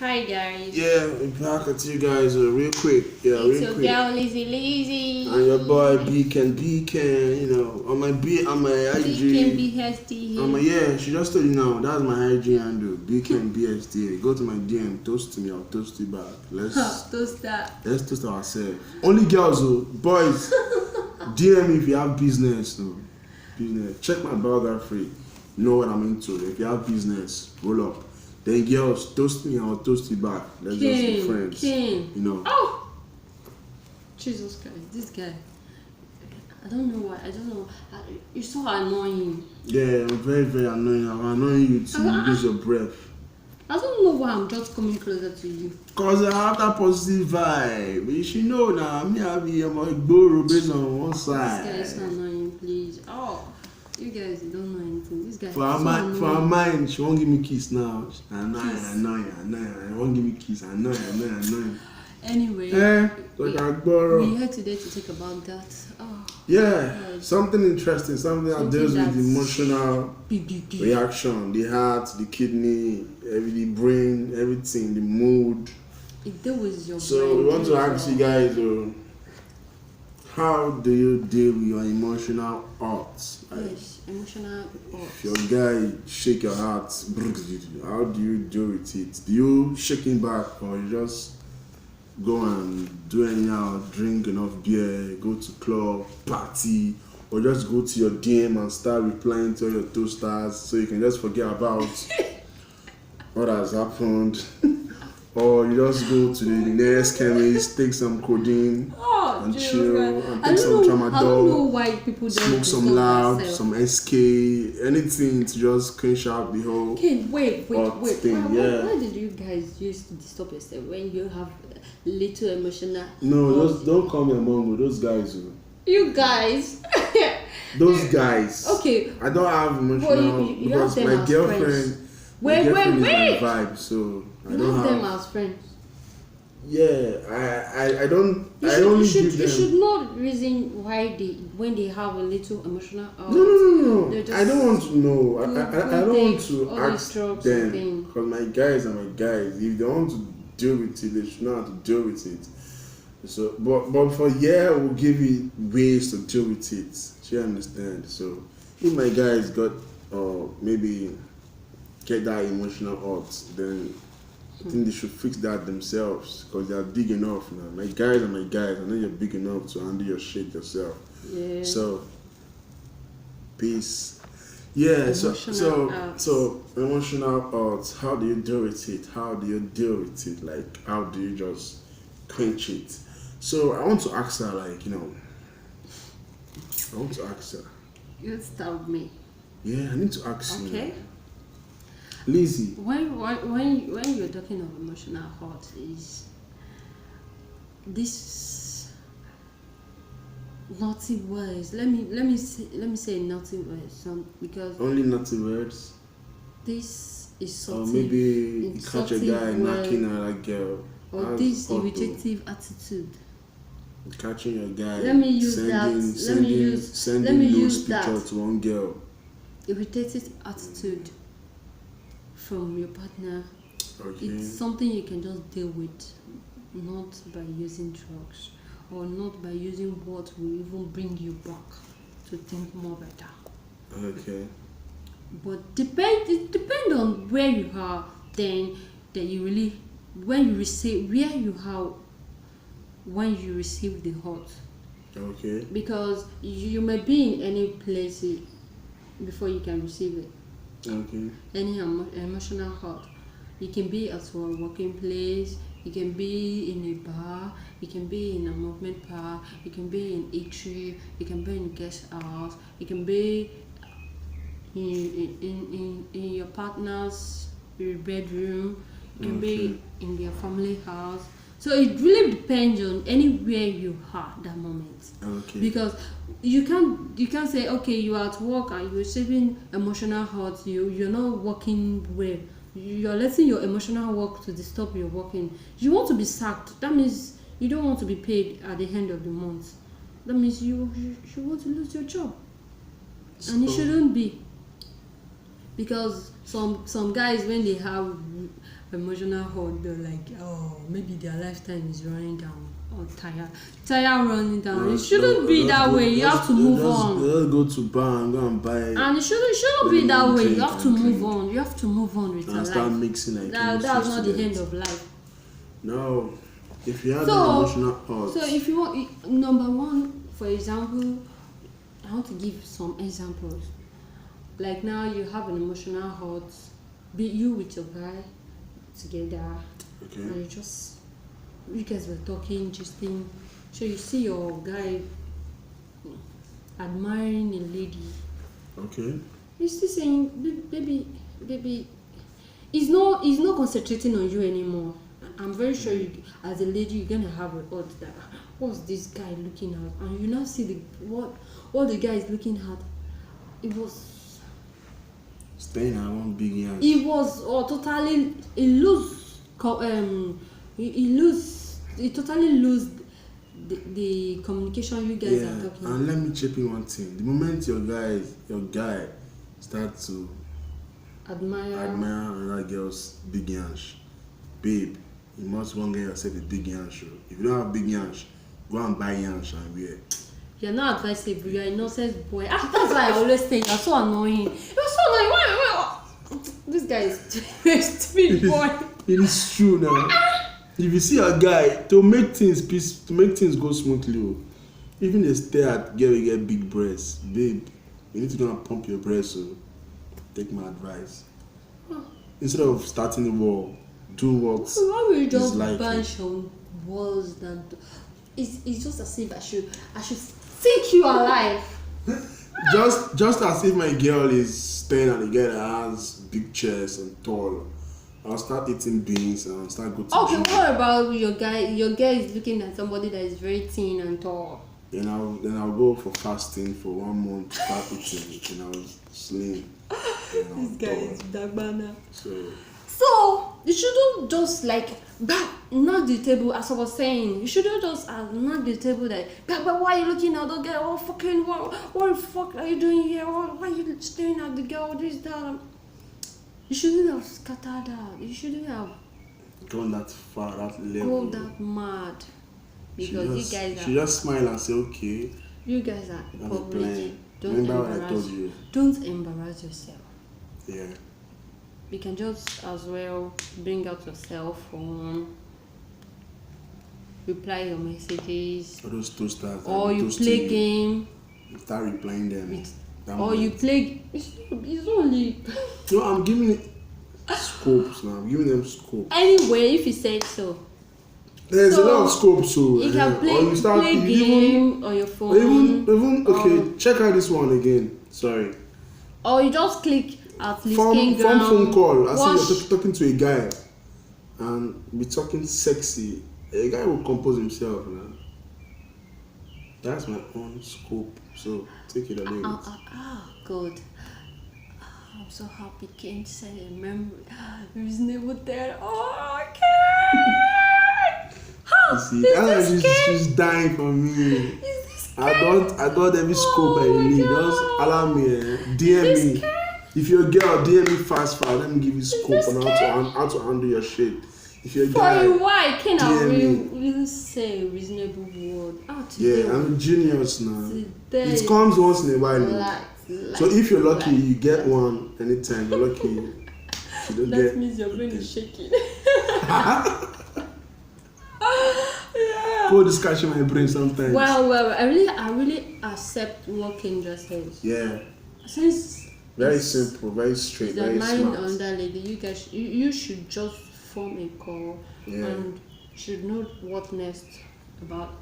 Hi guys. Yeah, we're back at you guys real quick. Yeah, It's real your quick. girl Lizzy. And your boy Beacon, on my Beacon IG. BSD. She just told you now. That's my IG handle, Beacon BSD. Go to my DM, toast me, I'll toast you back. Toast that. Let's toast ourselves. Only girls, boys. DM me if you have business, business. Check my biography. Know what I'm into. If you have business, roll up. Then girls, toast me, I'll toast you back. Let's just be friends. Oh! Jesus Christ, this guy. I don't know why. You're so annoying. Yeah, I'm very, very annoying. I'm annoying you to lose your breath. I don't know why I'm just coming closer to you. Because I have that positive vibe. You should know now. I'm a guru based on one side. This guy is so annoying, please. Oh. You guys don't know anything. This guy For her mind, she won't give me kiss now. I won't give me kiss. Annoying. Anyway, we're here today to talk about that. Something interesting, something that deals with the emotional reaction, the heart, the kidney, the brain, everything, the mood. It deals with your So we want to ask you guys, how do you deal with your emotional hearts? Yes, emotional hearts. If your guy shake your heart, how do you deal with it? Do you shake him back, or you just go and do anyhow, drink enough beer, go to club, party, or just go to your DM and start replying to all your toasters so you can just forget about what has happened? Or you just go to the nearest chemist, take some codeine and chill, and take some tramadol. I don't know why people don't smoke some loud, some SK, anything to just cleanse out the whole wait. thing. Why did you guys use to disturb yourself when you have little emotional? No, just don't call me among those guys. You guys. Those guys. Okay. I don't have emotional you because have them my as girlfriend. Friends. Wait. Wait. Is my vibe, so I don't have them as friends. Yeah, I don't. You should not reason why when they have a little emotional. No. I don't want to know. I don't want to ask them because my guys are my guys. If they want to deal with it, they should know how to deal with it. So, but for we'll give you ways to deal with it. You understand? So, if my guys got maybe get that emotional hurt, then I think they should fix that themselves because they are big enough now. My guys are my guys. I know you're big enough to handle your shit yourself. Yeah. So, peace. Yeah. So emotional hurts. How do you deal with it? How do you deal with it? Like, how do you just quench it? So I want to ask her, I want to ask her. You stop me. Yeah, I need to ask you. Okay. Lizzy. When you're talking of emotional hurt, is this naughty words? Let me say naughty words. Because only naughty words. This is something. Or maybe you catch a guy knocking at a girl. Or this irritative attitude. Catching your guy. Let me use sending news picture to one girl. Irritated attitude from your partner. Okay. It's something you can just deal with, not by using drugs or not by using what will even bring you back to think more better. Okay. But it depends on where you are. Then that you really when you receive the hurt. Okay. Because you may be in any place before you can receive it. Okay. Any emotional hurt. You can be at a working place, you can be in a bar, you can be in a movement park, you can be in eatery, you can be in a guest house, you can be in your partner's bedroom, you can be in their family house. So it really depends on anywhere you are that moment. Okay. Because you can't say, okay, you are at work and you're receiving emotional hurt, you're not working well, you're letting your emotional work to disturb your working. You want to be sacked. That means you don't want to be paid at the end of the month. That means you want to lose your job. And it shouldn't be. Because some guys, when they have emotional hurt, they're like, oh, maybe their lifetime is running down or tire running down. It shouldn't be that way. You have to move on. Just go to bar and go and buy. And it shouldn't be that way. You have to move on. You have to move on with your life. Start mixing like that's not the end of life. No. If you have an emotional hurt. So if you want, number one, for example, I want to give some examples. Like now you have an emotional hurt, be you with your guy together, okay, and you guys were talking, gisting. So you see your guy admiring a lady. Okay. He's still saying, baby, he's not concentrating on you anymore. I'm very sure you, as a lady, you're gonna have a thought that what's this guy looking at, and you now see what the guy is looking at. It was staying at one big yarn. It was totally he totally lose the communication you guys are talking. And let me chip in one thing. The moment your guy start to admire another girl's big yansh, babe, you must go and get yourself a big yansh. If you don't have big yansh, go and buy yansh and wear. You're not advisable. You're a nonsense boy. That's why I always say you're so annoying. You're so annoying. Why? This guy is a stupid boy. It is true now. If you see a guy to make things go smoothly, even they stare at girl you get big breasts, babe, you need to go and pump your breasts. So take my advice. Instead of starting the war, do what. So why will you just bunch on walls than? It's just as if I should think you alive. just as if my girl is staying at the girl that has big chest and tall. I'll start eating beans and I'll start going to gym. What about your guy? Your guy is looking at somebody that is very thin and tall. Then I'll go for fasting for 1 month to start eating and I'll slim. This guy is dagbana. So you shouldn't just knock the table, as I was saying. You shouldn't just knock the table but why are you looking at the girl? What the fuck are you doing here? Why are you staring at the girl? This, that. You shouldn't have scattered out. You shouldn't have gone that far, that level. Go that mad. Because you guys are... She just smile and say, okay. You guys are public. Remember what I told you. Don't embarrass yourself. Yeah. You can just as well bring out your cell phone, reply your messages, or those toasters, or you play game. You start replying them. Or you play. It's only. No, I'm giving it scopes now. I'm giving them scope. Anyway, if you say so. There's a lot of scope, so you can play game on your phone. Even okay. Check out this one again. Sorry. Or you just click. From phone call, as if you're talking to a guy and be talking sexy, a guy will compose himself. Man. That's my own scope, so take it away. Good. I'm so happy Ken said a memory. Reasonable there. Oh, okay. She's dying for me. I got every scope I need. Just allow me, DM me. If you're a girl, DM me fast. Let me give you scope on how to handle your shit. If you're a guy, why can't I really say a reasonable word? I'm a genius now. It comes once in a while. So if you're lucky, you get one anytime. You're lucky. You don't that means your brain is shaking. Go scratching my brain sometimes. Well, I really accept what Ken just said. Yeah. Since very simple, very straight, very smart. On that lady, you guys, you should just form a call and should know what next about